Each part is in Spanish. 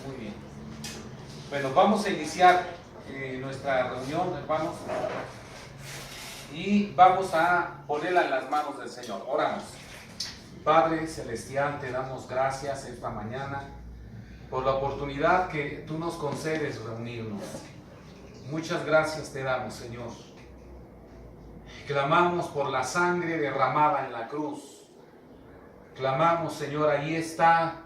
Muy bien. Bueno, vamos a iniciar nuestra reunión, hermanos, y vamos a ponerla en las manos del Señor. Oramos. Padre Celestial, te damos gracias esta mañana por la oportunidad que tú nos concedes reunirnos. Muchas gracias te damos, Señor. Clamamos por la sangre derramada en la cruz. Clamamos, Señor, ahí está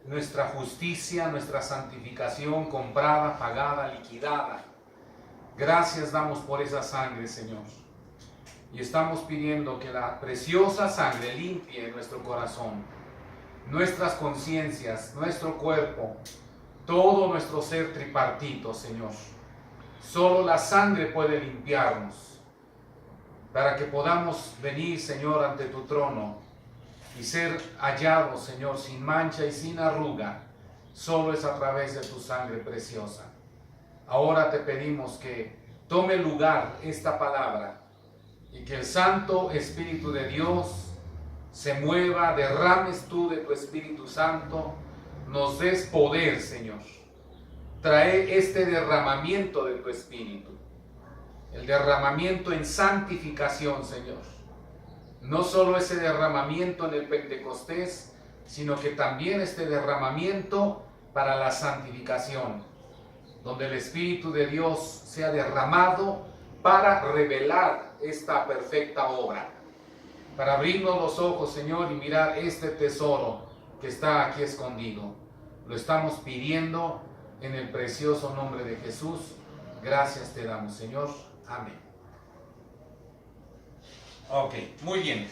nuestra justicia, nuestra santificación comprada, pagada, liquidada. Gracias damos por esa sangre, Señor. Y estamos pidiendo que la preciosa sangre limpie nuestro corazón, nuestras conciencias, nuestro cuerpo, todo nuestro ser tripartito, Señor. Solo la sangre puede limpiarnos para que podamos venir, Señor, ante tu trono y ser hallados, Señor, sin mancha y sin arruga. Solo es a través de tu sangre preciosa. Ahora te pedimos que tome lugar esta palabra y que el Santo Espíritu de Dios se mueva, derrames tú de tu Espíritu Santo, nos des poder, Señor. Trae este derramamiento de tu Espíritu, el derramamiento en santificación, Señor. No solo ese derramamiento en el Pentecostés, sino que también este derramamiento para la santificación, donde el Espíritu de Dios sea derramado para revelar esta perfecta obra, para abrirnos los ojos, Señor, y mirar este tesoro que está aquí escondido. Lo estamos pidiendo en el precioso nombre de Jesús. Gracias te damos, Señor. Amén. Ok, muy bien.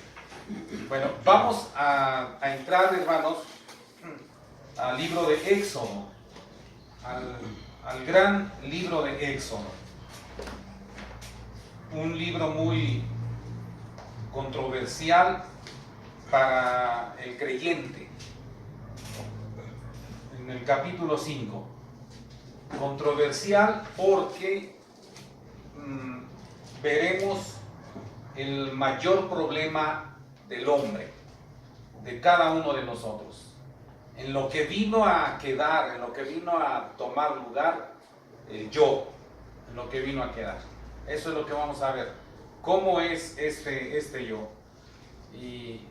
Bueno, vamos a entrar, hermanos, al libro de Éxodo, al gran libro de Éxodo. Un libro muy controversial para el creyente. En el capítulo 5. Controversial porque veremos el mayor problema del hombre, de cada uno de nosotros, en lo que vino a quedar, en lo que vino a tomar lugar, el yo, en lo que vino a quedar. Eso es lo que vamos a ver, cómo es este yo. Y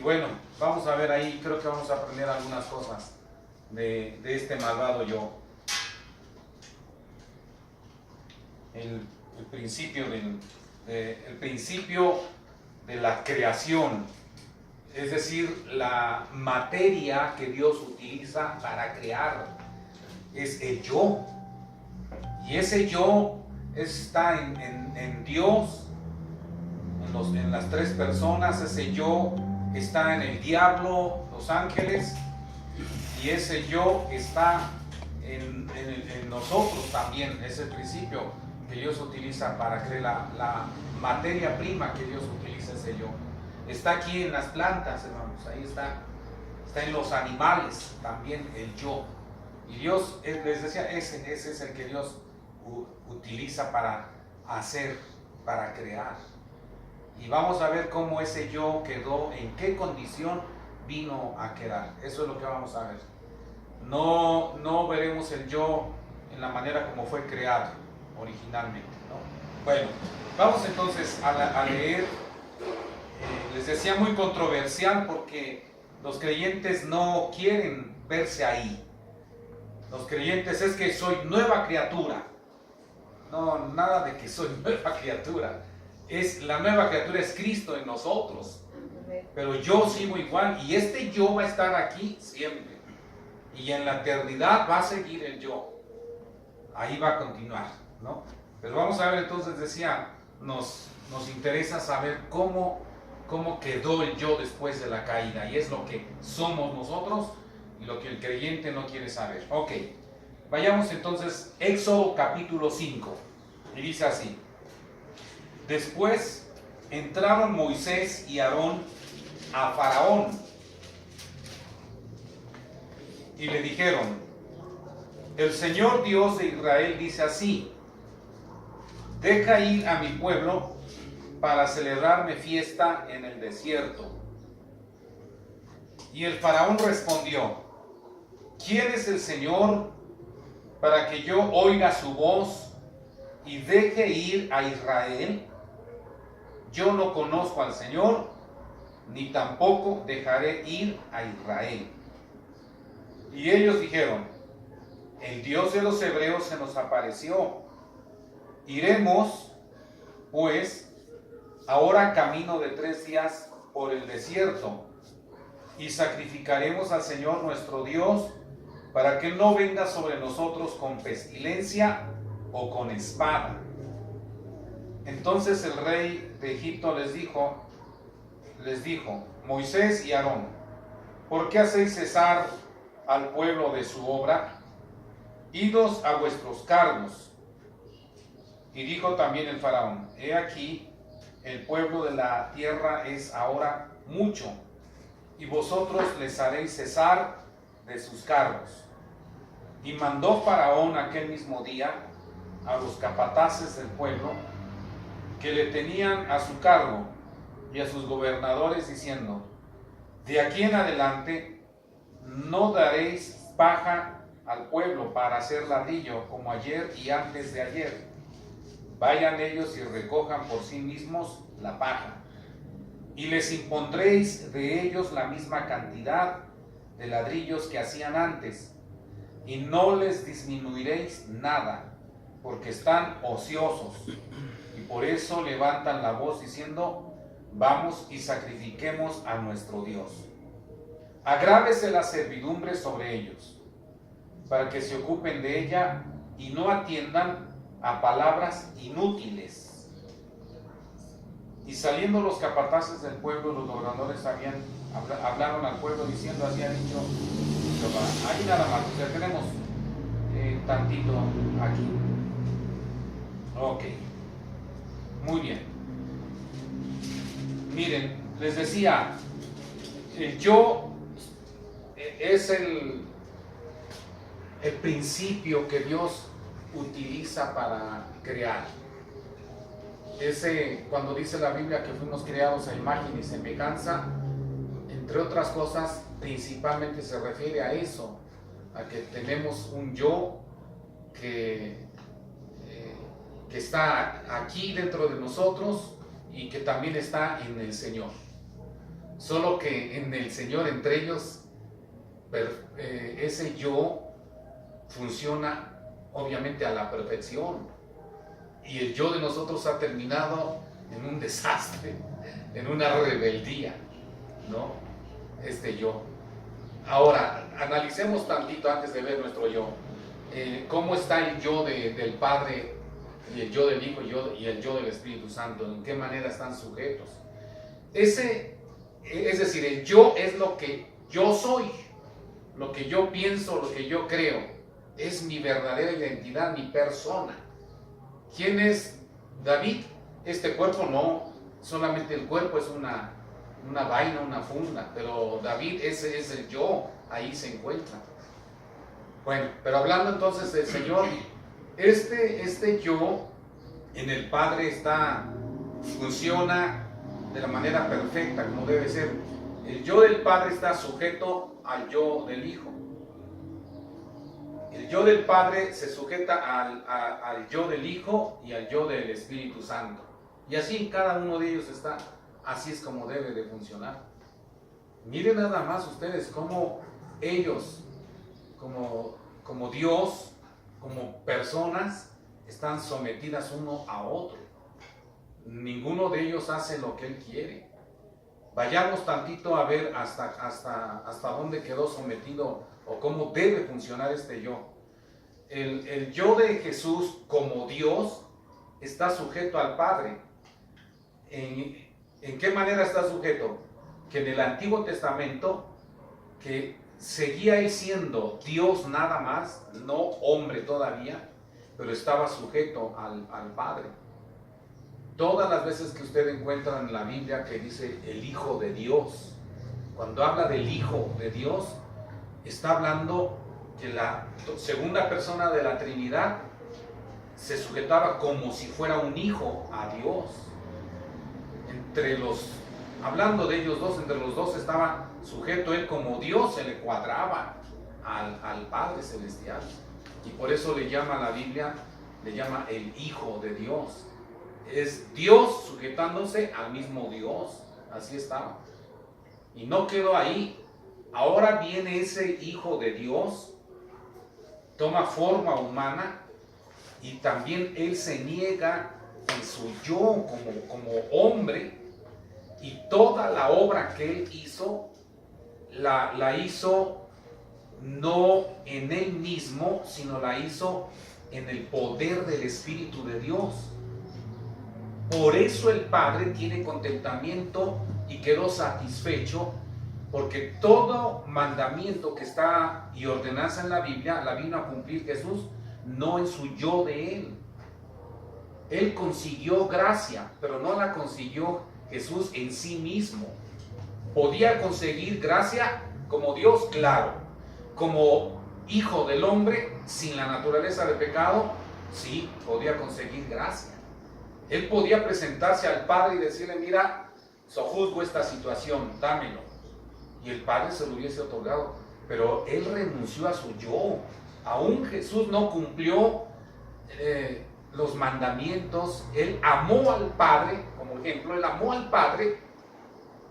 bueno, vamos a ver ahí, creo que vamos a aprender algunas cosas de este malvado yo. El principio de la creación, es decir, la materia que Dios utiliza para crear, es el yo. Y ese yo está en Dios, en las tres personas. Ese yo está en el diablo, los ángeles, y ese yo está en nosotros también. Es el principio que Dios utiliza para crear la materia prima que Dios utiliza, ese yo. Está aquí en las plantas, hermanos, ahí está en los animales también el yo. Y Dios, les decía, ese es el que Dios utiliza para hacer, para crear. Y vamos a ver cómo ese yo quedó, en qué condición vino a quedar. Eso es lo que vamos a ver. No veremos el yo en la manera como fue creado originalmente, ¿no? Bueno, vamos entonces a leer. Les decía, muy controversial porque los creyentes no quieren verse ahí. Los creyentes es que soy nueva criatura. No, nada de que soy nueva criatura. La nueva criatura es Cristo en nosotros. Pero yo sigo igual y este yo va a estar aquí siempre. Y en la eternidad va a seguir el yo. Ahí va a continuar, ¿no? Pero vamos a ver entonces, decía, nos interesa saber cómo quedó el yo después de la caída. Y es lo que somos nosotros y lo que el creyente no quiere saber. Ok, vayamos entonces, Éxodo capítulo 5. Y dice así: Después entraron Moisés y Aarón a Faraón y le dijeron: El Señor Dios de Israel dice así: Deja ir a mi pueblo para celebrarme fiesta en el desierto. Y el Faraón respondió: ¿quién es el Señor para que yo oiga su voz y deje ir a Israel? Yo no conozco al Señor, ni tampoco dejaré ir a Israel. Y ellos dijeron: el Dios de los hebreos se nos apareció. Iremos, pues, ahora camino de 3 días por el desierto, y sacrificaremos al Señor nuestro Dios, para que no venga sobre nosotros con pestilencia o con espada. Entonces el rey de Egipto les dijo, Moisés y Aarón, ¿por qué hacéis cesar al pueblo de su obra? Idos a vuestros cargos. Y dijo también el faraón: he aquí, el pueblo de la tierra es ahora mucho, y vosotros les haréis cesar de sus cargos. Y mandó Faraón aquel mismo día a los capataces del pueblo que le tenían a su cargo y a sus gobernadores, diciendo: de aquí en adelante no daréis paja al pueblo para hacer ladrillo como ayer y antes de ayer. Vayan ellos y recojan por sí mismos la paja, y les impondréis de ellos la misma cantidad de ladrillos que hacían antes, y no les disminuiréis nada, porque están ociosos, y por eso levantan la voz diciendo: vamos y sacrifiquemos a nuestro Dios. Agrávese la servidumbre sobre ellos, para que se ocupen de ella y no atiendan a palabras inútiles. Y saliendo los capataces del pueblo, los gobernadores hablaron al pueblo diciendo: así ha dicho Jehová. Ahí nada más, o sea, tenemos tantito aquí. Ok, muy bien. Miren, les decía, yo es el principio que Dios utiliza para crear. Cuando dice la Biblia que fuimos creados a imagen y semejanza, entre otras cosas, principalmente se refiere a eso, a que tenemos un yo que está aquí dentro de nosotros y que también está en el Señor. Solo que en el Señor, entre ellos, ese yo funciona obviamente a la perfección, y el yo de nosotros ha terminado en un desastre, en una rebeldía, ¿no? Yo. Ahora, analicemos tantito antes de ver nuestro yo. ¿Cómo está el yo del Padre y el yo del Hijo y el yo del Espíritu Santo? ¿En qué manera están sujetos? Es decir, el yo es lo que yo soy, lo que yo pienso, lo que yo creo. Es mi verdadera identidad, mi persona. ¿Quién es David? Este cuerpo no, solamente el cuerpo es una vaina, una funda, pero David ese es el yo, ahí se encuentra. Bueno, pero hablando entonces del Señor, este yo en el Padre funciona de la manera perfecta, como debe ser. El yo del Padre está sujeto al yo del Hijo. El yo del Padre se sujeta al yo del Hijo y al yo del Espíritu Santo. Y así cada uno de ellos está. Así es como debe de funcionar. Miren nada más ustedes cómo ellos, como Dios, como personas, están sometidas uno a otro. Ninguno de ellos hace lo que Él quiere. Vayamos tantito a ver hasta dónde quedó sometido o cómo debe funcionar este yo. El yo de Jesús como Dios está sujeto al Padre. ¿En qué manera está sujeto? Que en el Antiguo Testamento, que seguía Él siendo Dios nada más, no hombre todavía, pero estaba sujeto al Padre. Todas las veces que usted encuentra en la Biblia que dice el Hijo de Dios, cuando habla del Hijo de Dios, está hablando que la segunda persona de la Trinidad se sujetaba como si fuera un hijo a Dios. Hablando de ellos dos, entre los dos estaba sujeto Él como Dios, se le cuadraba al Padre Celestial. Y por eso le llama la Biblia, le llama el Hijo de Dios. Es Dios sujetándose al mismo Dios. Así estaba. Y no quedó ahí. Ahora viene ese Hijo de Dios, toma forma humana y también Él se niega en su yo como hombre, y toda la obra que Él hizo, la hizo no en Él mismo, sino la hizo en el poder del Espíritu de Dios. Por eso el Padre tiene contentamiento y quedó satisfecho, porque todo mandamiento que está y ordenanza en la Biblia, la vino a cumplir Jesús, no en su yo de Él. Él consiguió gracia, pero no la consiguió Jesús en sí mismo. ¿Podía conseguir gracia como Dios? Claro. Como hijo del hombre, sin la naturaleza de pecado, sí, podía conseguir gracia. Él podía presentarse al Padre y decirle: mira, sojuzgo esta situación, dámelo. Y el Padre se lo hubiese otorgado. Pero Él renunció a su yo. Aún Jesús no cumplió los mandamientos. Él amó al Padre, como ejemplo, Él amó al Padre,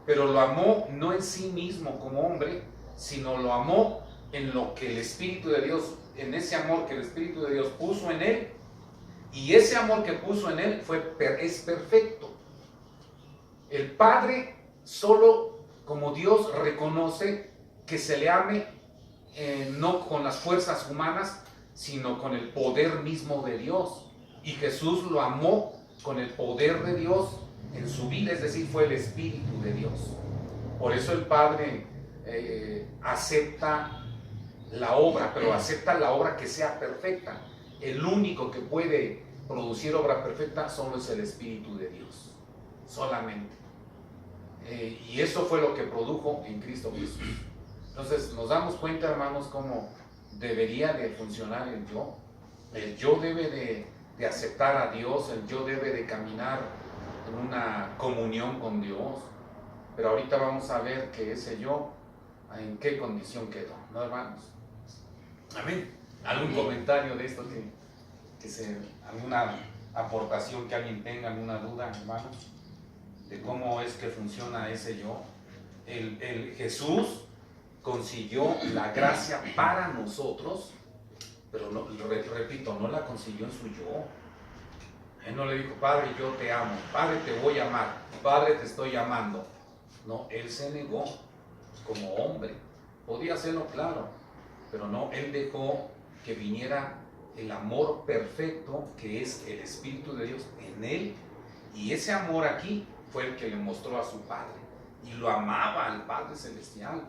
pero lo amó no en sí mismo como hombre, sino lo amó en lo que el Espíritu de Dios, en ese amor que el Espíritu de Dios puso en Él. Y ese amor que puso en Él es perfecto. El Padre solo como Dios reconoce que se le ame, no con las fuerzas humanas, sino con el poder mismo de Dios. Y Jesús lo amó con el poder de Dios en su vida, es decir, fue el Espíritu de Dios. Por eso el Padre acepta la obra, pero acepta la obra que sea perfecta. El único que puede producir obra perfecta solo es el Espíritu de Dios, solamente. Y eso fue lo que produjo en Cristo Jesús. Entonces nos damos cuenta, hermanos, cómo debería de funcionar el yo. El yo debe de aceptar a Dios, el yo debe de caminar en una comunión con Dios. Pero ahorita vamos a ver que ese yo, en qué condición quedó, ¿no, hermanos? Amén. ¿Algún comentario de esto alguna aportación que alguien tenga, alguna duda, hermanos, de cómo es que funciona ese yo? El Jesús consiguió la gracia para nosotros, pero no, repito, no la consiguió en su yo. Él no le dijo: Padre, yo te amo, Padre, te voy a amar, Padre, te estoy amando. No, Él se negó como hombre. Podía hacerlo, claro, pero no, Él dejó que viniera el amor perfecto, que es el Espíritu de Dios en Él, y ese amor aquí fue el que le mostró a su Padre, y lo amaba al Padre Celestial,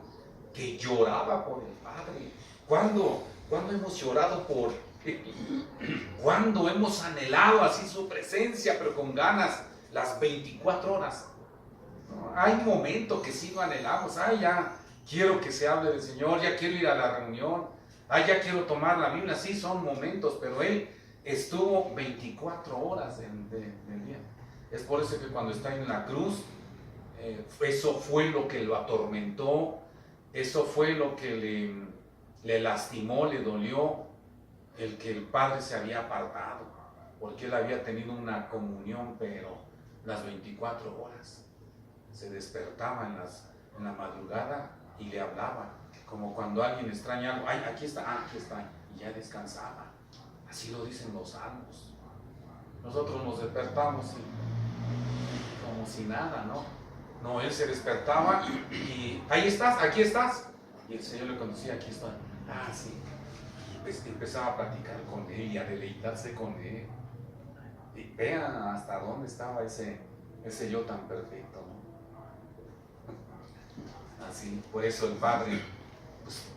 que lloraba por el Padre. ¿Cuándo hemos llorado por cuándo hemos anhelado así su presencia, pero con ganas, las 24 horas? ¿No? Hay momentos que sí lo anhelamos. Ya quiero que se hable del Señor, ya quiero ir a la reunión, ya quiero tomar la Biblia. Sí, son momentos, pero Él estuvo 24 horas del día. Es por eso que cuando está en la cruz, eso fue lo que lo atormentó, eso fue lo que le lastimó, le dolió, el que el Padre se había apartado, porque Él había tenido una comunión, pero las 24 horas. Se despertaba en la madrugada y le hablaba, como cuando alguien extraña algo: aquí está, y ya descansaba. Así lo dicen los salmos. Nosotros nos despertamos como si nada, ¿no? No, Él se despertaba y ahí estás, aquí estás. Y el Señor le contestaba: aquí estoy. Sí. Y empezaba a platicar con Él y a deleitarse con Él. Y vean hasta dónde estaba ese yo tan perfecto, ¿no? Así, por eso el Padre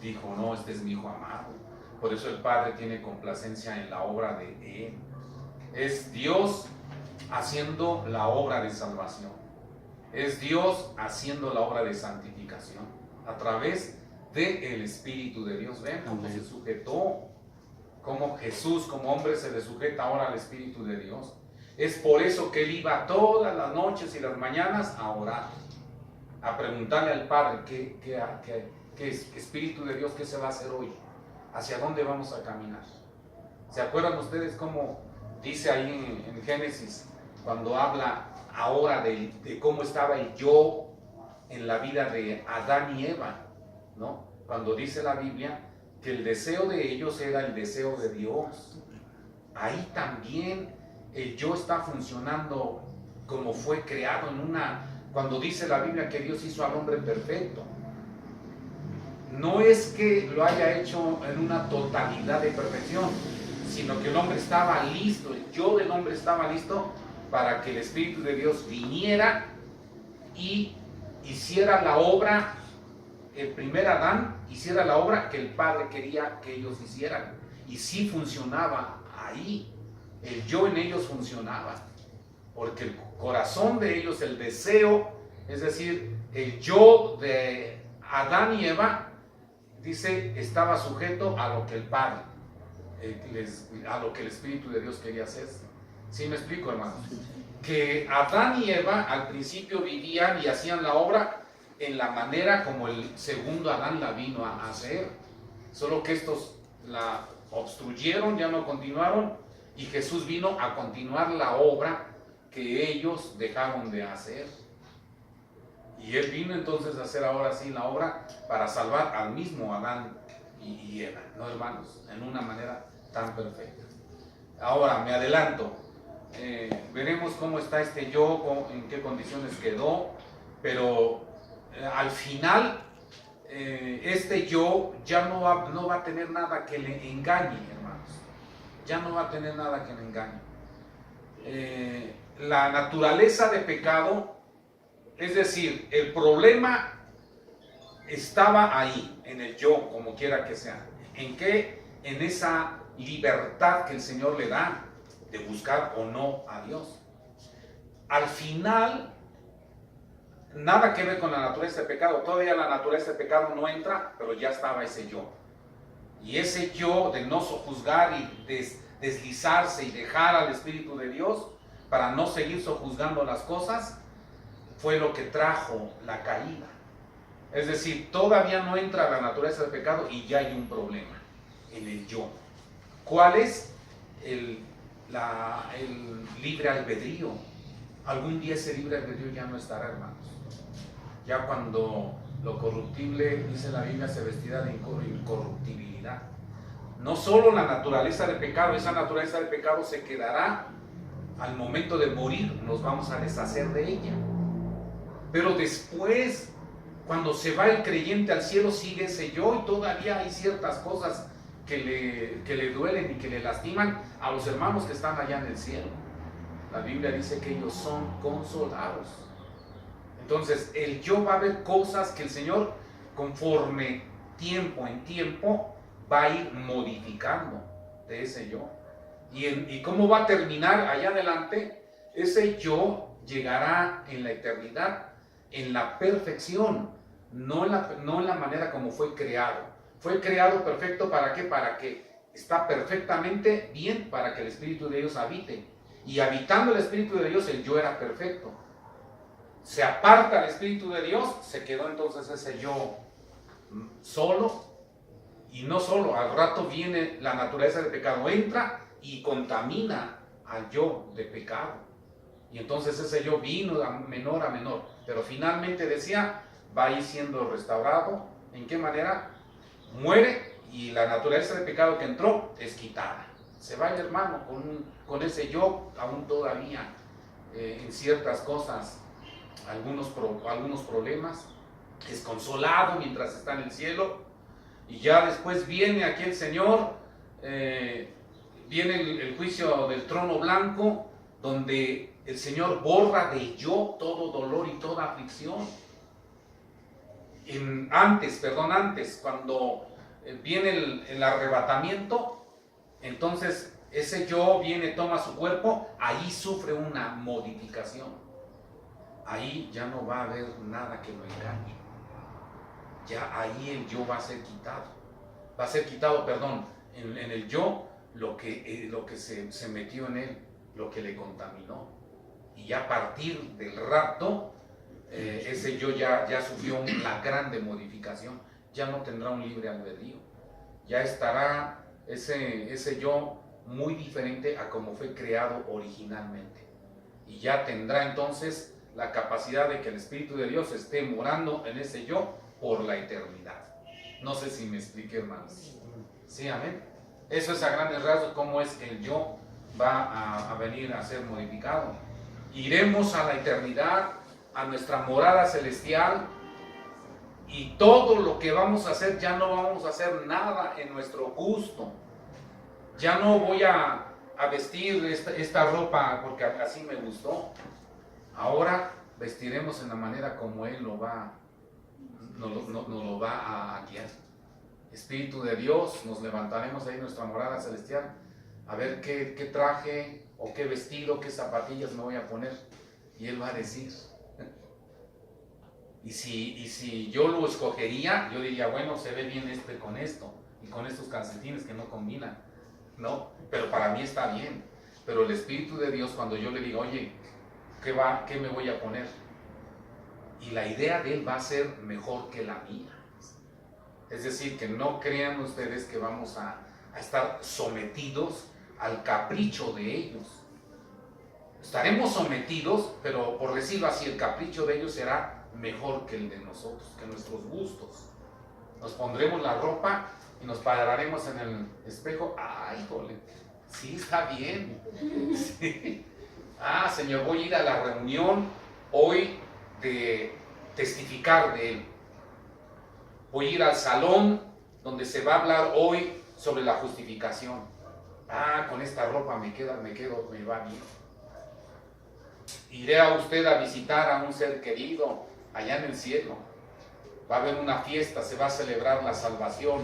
dijo: no, este es mi Hijo amado. Por eso el Padre tiene complacencia en la obra de Él. Es Dios haciendo la obra de salvación. Es Dios haciendo la obra de santificación a través del Espíritu de Dios. Ven cómo se sujetó, cómo Jesús como hombre se le sujeta ahora al Espíritu de Dios. Es por eso que Él iba todas las noches y las mañanas a orar, a preguntarle al Padre ¿Qué es? Espíritu de Dios, ¿qué se va a hacer hoy? ¿Hacia dónde vamos a caminar? ¿Se acuerdan ustedes cómo dice ahí en Génesis, cuando habla ahora de cómo estaba el yo en la vida de Adán y Eva, ¿no? Cuando dice la Biblia que el deseo de ellos era el deseo de Dios. Ahí también el yo está funcionando como fue creado cuando dice la Biblia que Dios hizo al hombre perfecto. No es que lo haya hecho en una totalidad de perfección, sino que el hombre estaba listo, el yo del hombre estaba listo para que el Espíritu de Dios viniera y hiciera la obra, el primer Adán hiciera la obra que el Padre quería que ellos hicieran. Y sí funcionaba ahí, el yo en ellos funcionaba, porque el corazón de ellos, el deseo, es decir, el yo de Adán y Eva, dice, estaba sujeto a lo que el Padre, a lo que el Espíritu de Dios quería hacer. ¿Sí me explico, hermanos? Que Adán y Eva al principio vivían y hacían la obra en la manera como el segundo Adán la vino a hacer, solo que estos la obstruyeron, ya no continuaron, y Jesús vino a continuar la obra que ellos dejaron de hacer. Y Él vino entonces a hacer ahora sí la obra para salvar al mismo Adán y Eva, ¿no, hermanos? En una manera tan perfecta. Ahora me adelanto, veremos cómo está este yo, en qué condiciones quedó, pero al final este yo ya no va a tener nada que le engañe, hermanos. Ya no va a tener nada que le engañe. La naturaleza de pecado, es decir, el problema estaba ahí, en el yo, como quiera que sea. ¿En qué? En esa libertad que el Señor le da de buscar o no a Dios. Al final, nada que ver con la naturaleza de pecado. Todavía la naturaleza de pecado no entra, pero ya estaba ese yo. Y ese yo de no sojuzgar y deslizarse y dejar al Espíritu de Dios para no seguir sojuzgando las cosas, fue lo que trajo la caída. Es decir, todavía no entra la naturaleza del pecado y ya hay un problema en el yo. ¿Cuál es? El libre albedrío. Algún día ese libre albedrío ya no estará, hermanos. Ya cuando lo corruptible, dice la Biblia, se vestirá de incorruptibilidad. No solo la naturaleza del pecado, esa naturaleza del pecado se quedará al momento de morir, nos vamos a deshacer de ella. Pero después, cuando se va el creyente al cielo, sigue ese yo y todavía hay ciertas cosas que le duelen y que le lastiman a los hermanos que están allá en el cielo. La Biblia dice que ellos son consolados. Entonces, el yo va a ver cosas que el Señor, conforme tiempo en tiempo, va a ir modificando de ese yo. ¿Y cómo va a terminar allá adelante? Ese yo llegará en la eternidad, en la perfección, no en la manera como fue creado. Fue creado perfecto, ¿para qué? Para que está perfectamente bien, para que el Espíritu de Dios habite. Y habitando el Espíritu de Dios, el yo era perfecto. Se aparta el Espíritu de Dios, se quedó entonces ese yo solo, y no solo, al rato viene la naturaleza del pecado, entra y contamina al yo de pecado. Y entonces ese yo vino a menor, pero finalmente decía, va a ir siendo restaurado. ¿En qué manera? Muere y la naturaleza de pecado que entró es quitada. Se va el hermano con ese yo aún todavía en ciertas cosas, algunos problemas, es consolado mientras está en el cielo, y ya después viene aquí el Señor, viene el juicio del trono blanco, donde el Señor borra de yo todo dolor y toda aflicción. Antes, cuando viene el arrebatamiento, entonces ese yo viene, toma su cuerpo, ahí sufre una modificación. Ahí ya no va a haber nada que lo engañe. Ya ahí el yo va a ser quitado. Va a ser quitado, en el yo lo que se metió en él, lo que le contaminó. Y ya a partir del rapto, ese yo ya sufrió una grande modificación ya no tendrá un libre albedrío. Ya estará ese yo muy diferente a como fue creado originalmente. Y ya tendrá entonces la capacidad de que el Espíritu de Dios esté morando en ese yo por la eternidad. No sé si me expliqué, hermanos. Sí, amén. Eso es a grandes rasgos cómo es que el yo va a venir a ser modificado. Iremos a la eternidad, a nuestra morada celestial, y todo lo que vamos a hacer, ya no vamos a hacer nada en nuestro gusto. Ya no voy a vestir esta ropa porque así me gustó. Ahora vestiremos en la manera como Él nos lo va a guiar. Espíritu de Dios, nos levantaremos ahí en nuestra morada celestial a ver qué traje o qué vestido, qué zapatillas me voy a poner. Y Él va a decir. Y si yo lo escogería, yo diría, bueno, se ve bien con esto y con estos calcetines que no combinan, ¿no? Pero para mí está bien. Pero el Espíritu de Dios, cuando yo le digo, oye, ¿qué me voy a poner? Y la idea de Él va a ser mejor que la mía. Es decir, que no crean ustedes que vamos a estar sometidos al capricho de ellos. Estaremos sometidos, pero por decirlo así, el capricho de ellos será mejor que el de nosotros, que nuestros gustos. Nos pondremos la ropa y nos pararemos en el espejo. ¡Ay, jole! Sí, está bien. Sí. Ah, Señor, voy a ir a la reunión hoy de testificar de Él. Voy a ir al salón donde se va a hablar hoy sobre la justificación. Ah, con esta ropa me va bien. Iré a usted a visitar a un ser querido allá en el cielo. Va a haber una fiesta, se va a celebrar la salvación,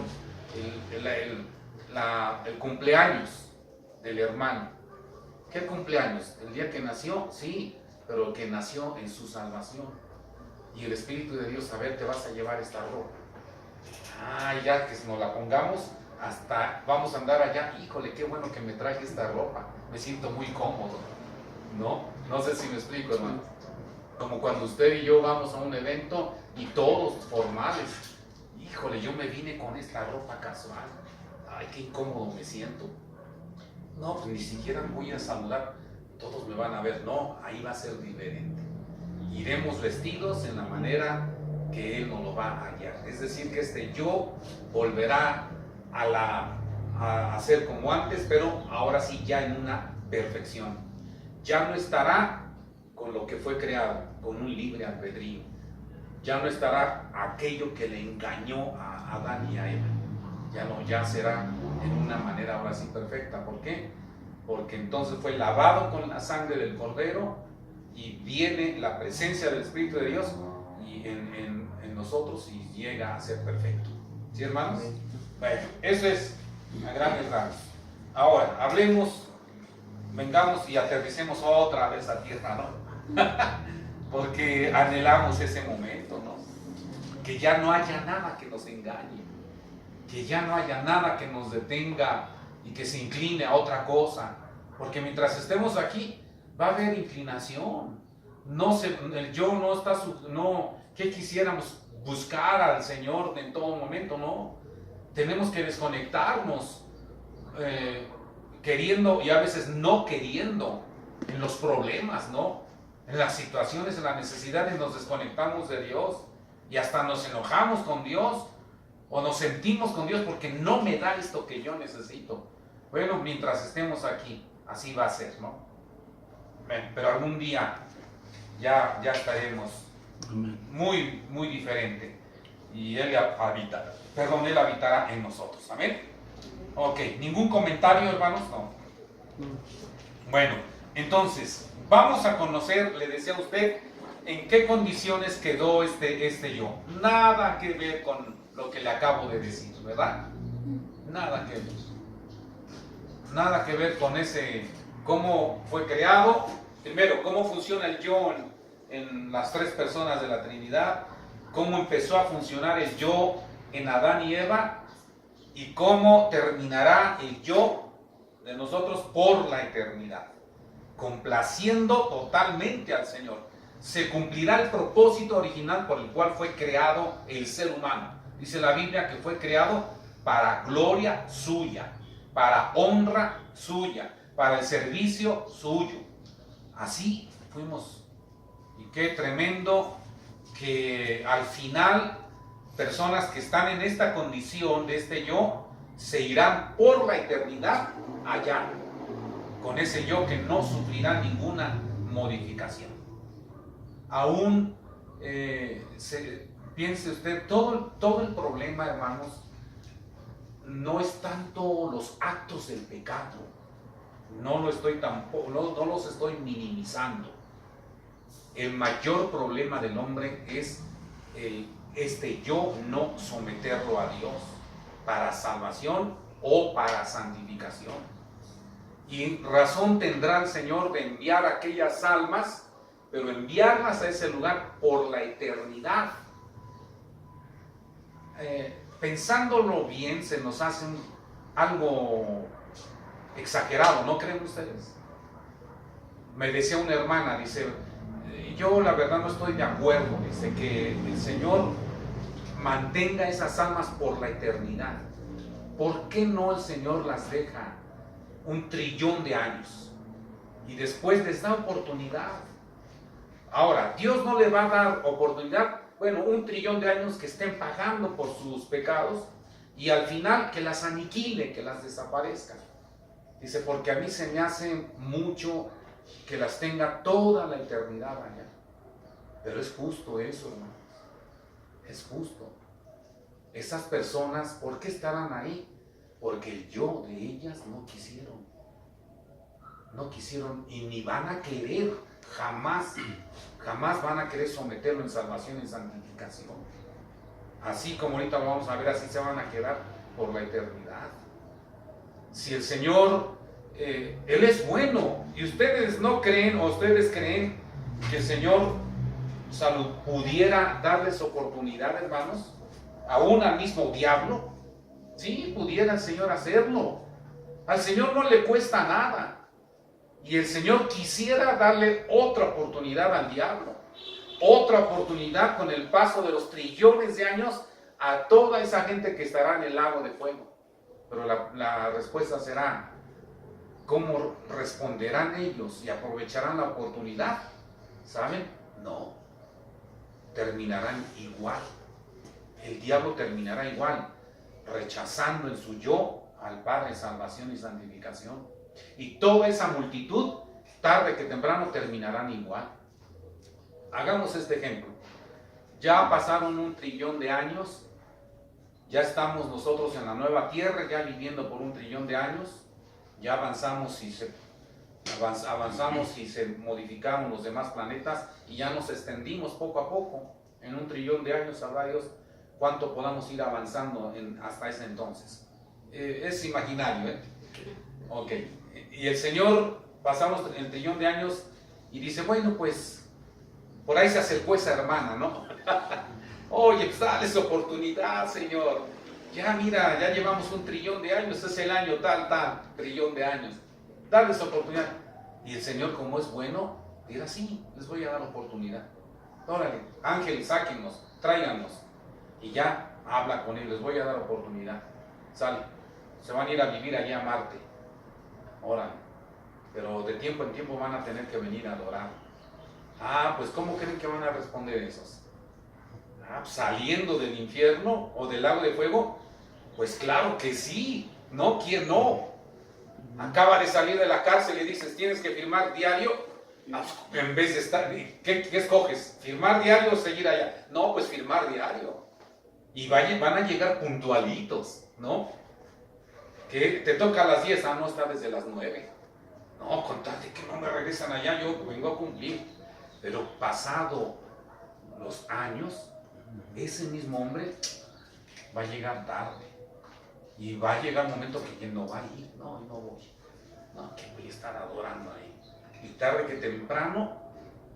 el cumpleaños del hermano. ¿Qué cumpleaños? ¿El día que nació? Sí, pero que nació en su salvación. Y el Espíritu de Dios, a ver, te vas a llevar esta ropa. Ah, ya que nos la pongamos, hasta vamos a andar allá. Híjole, qué bueno que me traje esta ropa. Me siento muy cómodo. No sé si me explico, hermano. Como cuando usted y yo vamos a un evento y todos formales. Híjole, yo me vine con esta ropa casual. Ay, qué incómodo me siento. No, pues ni siquiera voy a saludar. Todos me van a ver. No, ahí va a ser diferente. Iremos vestidos en la manera que Él nos lo va a guiar. Es decir, que este yo volverá a ser como antes, pero ahora sí ya en una perfección. Ya no estará con lo que fue creado, con un libre albedrío. Ya no estará aquello que le engañó a Adán y a Eva. Ya no, ya será en una manera ahora sí perfecta. ¿Por qué? Porque entonces fue lavado con la sangre del Cordero y viene la presencia del Espíritu de Dios y en nosotros y llega a ser perfecto. ¿Sí, hermanos? Bueno, eso es a grandes rasgos. Ahora, vengamos y aterricemos otra vez a tierra, ¿no? Porque anhelamos ese momento, ¿no? Que ya no haya nada que nos engañe, que ya no haya nada que nos detenga y que se incline a otra cosa, porque mientras estemos aquí va a haber inclinación. El yo no está, que quisiéramos buscar al Señor en todo momento, no. Tenemos que desconectarnos, queriendo y a veces no queriendo, en los problemas, ¿no? En las situaciones, en las necesidades nos desconectamos de Dios y hasta nos enojamos con Dios o nos sentimos con Dios porque no me da esto que yo necesito. Bueno, mientras estemos aquí, así va a ser, ¿no? Pero algún día ya estaremos muy, muy diferente y Él habitará en nosotros. Amén. Ok, ¿ningún comentario, hermanos? No. Bueno, entonces, vamos a conocer, le decía a usted, en qué condiciones quedó este yo. Nada que ver con lo que le acabo de decir, ¿verdad? Nada que ver. Nada que ver con cómo fue creado. Primero, cómo funciona el yo en las tres personas de la Trinidad, cómo empezó a funcionar el yo en Adán y Eva, y cómo terminará el yo de nosotros por la eternidad, complaciendo totalmente al Señor. Se cumplirá el propósito original por el cual fue creado el ser humano, Dice la Biblia que fue creado para gloria suya, para honra suya, para el servicio suyo. Así fuimos. Y qué tremendo que al final personas que están en esta condición de este yo se irán por la eternidad allá, con ese yo que no sufrirá ninguna modificación. Aún piense usted, todo el problema, hermanos, no es tanto los actos del pecado, no los estoy minimizando. El mayor problema del hombre es este yo no someterlo a Dios para salvación o para santificación. Y razón tendrá el Señor de enviar aquellas almas, pero enviarlas a ese lugar por la eternidad. Pensándolo bien, se nos hace algo exagerado, ¿no creen ustedes? Me decía una hermana, dice, yo la verdad no estoy de acuerdo, dice, que el Señor mantenga esas almas por la eternidad. ¿Por qué no el Señor las deja 1 trillón de años y después les da oportunidad? Ahora, Dios no le va a dar oportunidad, bueno, 1 trillón de años que estén pagando por sus pecados y al final que las aniquile, que las desaparezca. Dice, porque a mí se me hace mucho que las tenga toda la eternidad allá. Pero es justo eso, hermanos. Es justo. Esas personas, ¿por qué estarán ahí? Porque el yo de ellas no quisieron. No quisieron y ni van a querer, jamás van a querer someterlo en salvación y en santificación. Así como ahorita lo vamos a ver, así se van a quedar por la eternidad. Si el Señor, Él es bueno, y ustedes no creen, o ustedes creen que el Señor pudiera darles oportunidad, hermanos, aún al mismo diablo. Sí, pudiera el Señor hacerlo. Al Señor no le cuesta nada. Y el Señor quisiera darle otra oportunidad al diablo, otra oportunidad con el paso de los trillones de años a toda esa gente que estará en el lago de fuego. Pero la respuesta será, ¿cómo responderán ellos y aprovecharán la oportunidad? ¿Saben? No. Terminarán igual. El diablo terminará igual, rechazando en su yo al Padre salvación y santificación. Y toda esa multitud, tarde que temprano, terminarán igual. Hagamos este ejemplo. Ya pasaron 1 trillón de años, ya estamos nosotros en la nueva tierra, ya viviendo por 1 trillón de años, ya avanzamos y se modificaron los demás planetas y ya nos extendimos poco a poco. En 1 trillón de años, sabrá Dios cuánto podamos ir avanzando hasta ese entonces. Es imaginario, ¿eh? Ok. Y el Señor, pasamos el trillón de años y dice, bueno, pues por ahí se acercó esa hermana, ¿no? Oye, pues dale su oportunidad, Señor. Ya mira, ya llevamos 1 trillón de años, es el año tal, trillón de años. Dale su oportunidad. Y el Señor, como es bueno, dirá, sí, les voy a dar oportunidad. Órale, ángeles, sáquennos, tráiganos. Y ya habla con él, les voy a dar oportunidad. Sale, se van a ir a vivir allá a Marte. Órale, pero de tiempo en tiempo van a tener que venir a adorar. Ah, pues ¿cómo creen que van a responder esos? Ah, saliendo del infierno o del lago de fuego, pues claro que sí. No, ¿quién no? Acaba de salir de la cárcel y dices, tienes que firmar diario. En vez de estar, ¿qué escoges? ¿Firmar diario o seguir allá? No, pues firmar diario. Y van a llegar puntualitos, ¿no? Que te toca a las 10, no está desde las 9. No, contate que no me regresan allá, yo vengo a cumplir. Pero pasado los años, ese mismo hombre va a llegar tarde. Y va a llegar un momento que no va a ir. No voy. No, que voy a estar adorando ahí. Y tarde que temprano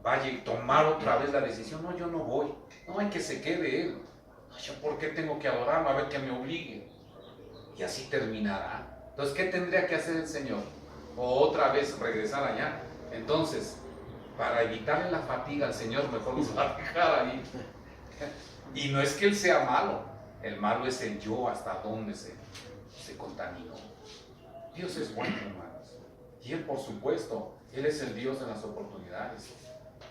va a tomar otra vez la decisión. No, yo no voy. No, hay que se quede él. No, yo por qué tengo que adorarlo, a ver que me obligue. Y así terminará. Entonces, ¿qué tendría que hacer el Señor? O otra vez regresar allá. Entonces, para evitarle la fatiga al Señor, mejor nos va a dejar ahí. Y no es que Él sea malo, El malo es el yo hasta donde se contaminó. Dios es bueno, hermanos. Y Él, por supuesto, Él es el Dios de las oportunidades.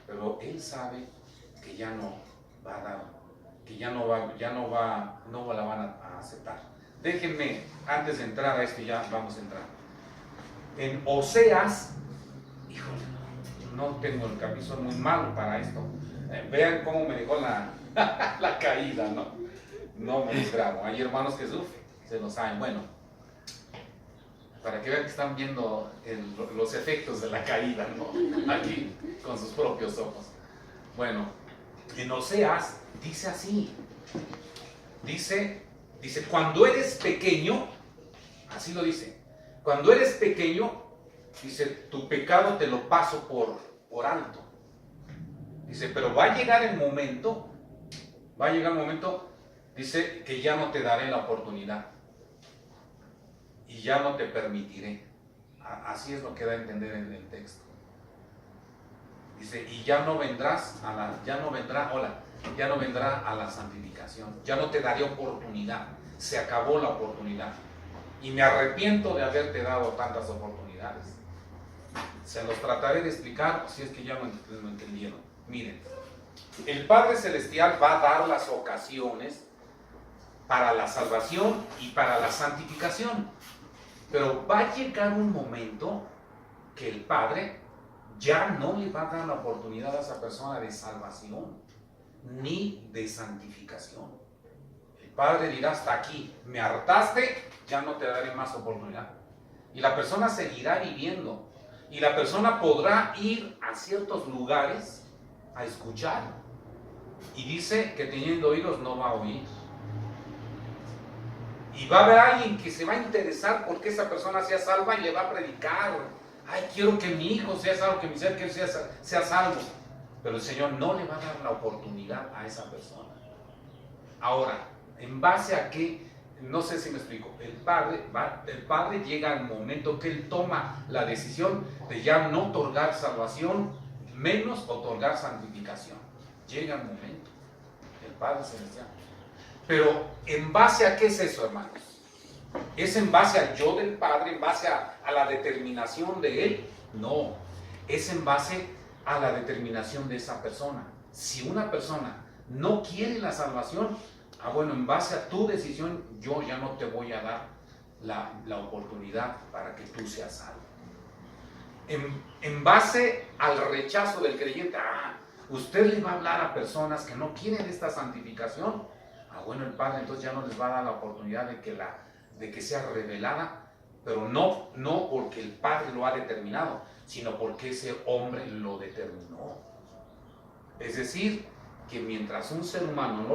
Pero Él sabe que ya no va a dar, que ya no la van a aceptar. Déjenme, antes de entrar a esto, ya vamos a entrar. En Oseas, híjole, no tengo el capítulo, muy malo para esto. Vean cómo me dejó la caída, ¿no? No me grabo. Hay hermanos que se lo saben. Bueno, para que vean que están viendo los efectos de la caída, ¿no? Aquí, con sus propios ojos. Bueno, en Oseas dice así. Dice, cuando eres pequeño, así lo dice, cuando eres pequeño, dice, tu pecado te lo paso por alto. Dice, pero va a llegar el momento, dice, que ya no te daré la oportunidad y ya no te permitiré. Así es lo que da a entender en el texto. Dice, y ya no vendrá a la santificación, ya no te daré oportunidad, se acabó la oportunidad. Y me arrepiento de haberte dado tantas oportunidades. Se los trataré de explicar si es que ya lo entendieron. Miren, el Padre Celestial va a dar las ocasiones para la salvación y para la santificación. Pero va a llegar un momento que el Padre ya no le va a dar la oportunidad a esa persona de salvación ni de santificación. El Padre dirá, hasta aquí, me hartaste, ya no te daré más oportunidad. Y la persona seguirá viviendo. Y la persona podrá ir a ciertos lugares a escuchar. Y dice que teniendo oídos no va a oír. Y va a haber alguien que se va a interesar porque esa persona sea salva y le va a predicar. Ay, quiero que mi hijo sea salvo, que mi ser querido sea salvo. Pero el Señor no le va a dar la oportunidad a esa persona. Ahora, ¿en base a qué? No sé si me explico. El Padre llega al momento que Él toma la decisión de ya no otorgar salvación, menos otorgar santificación. Llega el momento. El Padre Celestial. Pero, ¿en base a qué es eso, hermanos? ¿Es en base al yo del Padre, en base a la determinación de Él? No, es en base a la determinación de esa persona. Si una persona no quiere la salvación, bueno, en base a tu decisión, yo ya no te voy a dar la oportunidad para que tú seas salvo. En base al rechazo del creyente, usted le va a hablar a personas que no quieren esta santificación. Bueno, el Padre entonces ya no les va a dar la oportunidad de que sea revelada, pero no porque el Padre lo ha determinado, sino porque ese hombre lo determinó. Es decir, que mientras un ser humano no